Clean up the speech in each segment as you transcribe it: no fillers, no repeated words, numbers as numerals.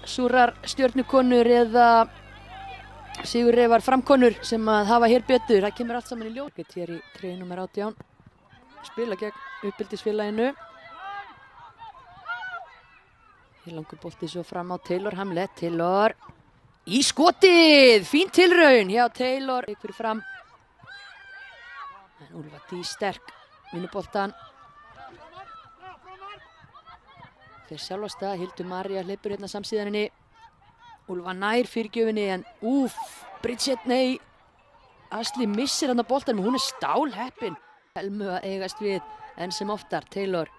súrar stjörnukonur eða sigurreifar framkonur sem að hafa hér betur. Það kemur allt saman í ljós. Hér í treyju númer 18. Spila gegn uppeldisfélaginu. Hér langur bolti svo fram á Taylor Hamlet. Taylor í skotið! Fín tilraun hjá Taylor. Fyrir fram. En Úlfa Dís sterk. Vinnur boltan. Þeir sjálf á stað. Hildur María hleypur hérna samsíðaninni. Úlfa nær fyrirgjöfinni en Bridget, nei. Ashley missir hann á boltanum og hún stálheppin. Telmu að eigast við enn sem oftar. Taylor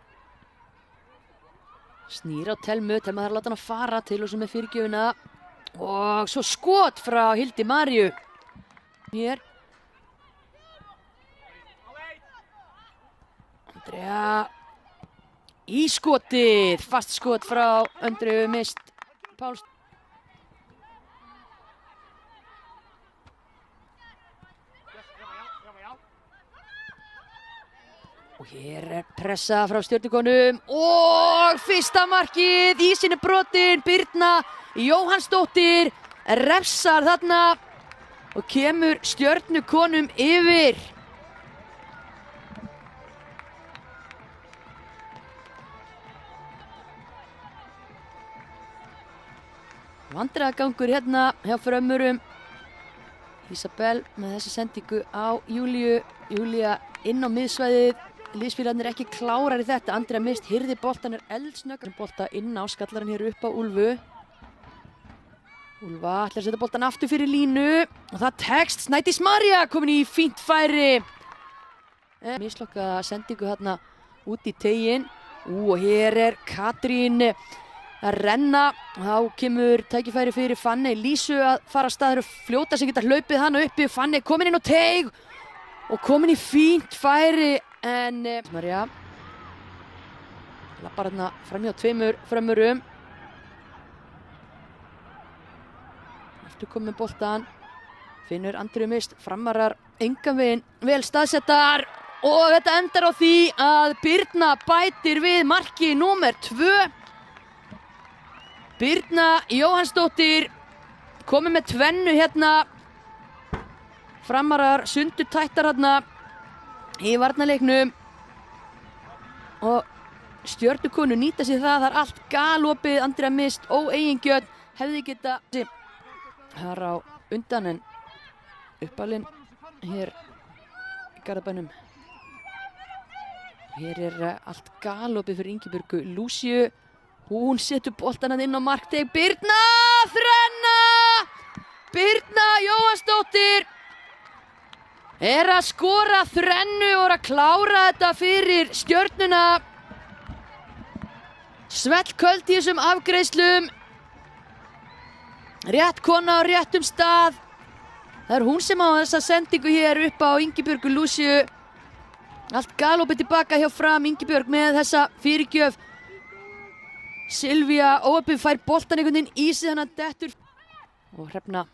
snýr á Telmu. Telma þarf að láta hann að fara. Taylor sem er fyrirgjöfina. Og svo skot frá Hildi Maríu. Hér. Andrea í skotið. Fast skot frá Andreu Mist Páls. Og hér pressa frá stjörnukonum og fyrsta markið, ísinn brotin, Birna Jóhannsdóttir refsar þarna og kemur stjörnukonum yfir. Vandræðagangur hérna hjá Frömmurum. Isabel með þessa sendingu á Júlíu. Júlía inn á miðsvæðið. Liðsfélagarnir ekki klárar í þetta. Andrea Mist hirði boltan, eldsnögg. Bolta inn á, skallar hann hér upp á Úlfu. Úlfa ætlar að setja boltan aftur fyrir línu. Og það tekst. Snædís María komin í fínt færi. Mislokka sendingu hérna út í teiginn. Og hér Katrín að renna. Þá kemur tækifæri fyrir Fanney Lísu að fara að staður og fljóta sem geta hlaupið hana uppi. Fanney komin inn á teig og komin í fínt færi. En María lappar hérna framhjá tveimur Frömmurum. Aftur komið boltan. Finnur Andreu Mist. Framarar engan veginn vel staðsettar. Og þetta endar á því að Birna bætir við marki númer 2. Birna Jóhannsdóttir komið með tvennu hérna. Framarar sundur tættar hérna í varnarleiknum og stjörnukonu nýta sér það. Það er allt galopið. Andrea Mist óeigingjörn hefði geta þar á undan en uppalinn hér í Garðabænum. Hér allt galopið fyrir Ingibjörgu Lúsíu. Hún setur boltan inn á markteig. Birna þrenna! Birna Jóhannsdóttir að skora þrennu og að klára þetta fyrir stjörnuna. Svellköld í þessum afgreiðslum. Rétt kona á réttum stað. Það er hún sem á þessa sendingu hér upp á Ingibjörgu Lúsíu. Allt galopið tilbaka hjá Fram. Ingibjörg með þessa fyrirgjöf. Silvía óöppið fær boltan einhvern veginn í sig, þannig að dettur. Og Hrefna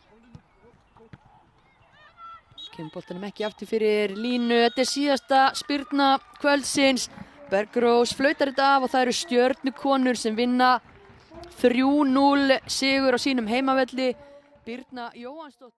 kemur boltanum ekki aftur fyrir línu. Þetta er síðasta spyrna kvöldsins. Bergrós flautar þetta af og það eru stjörnukonur sem vinna 3-0 sigur á sínum heimavelli. Birna Jóhannsdóttir.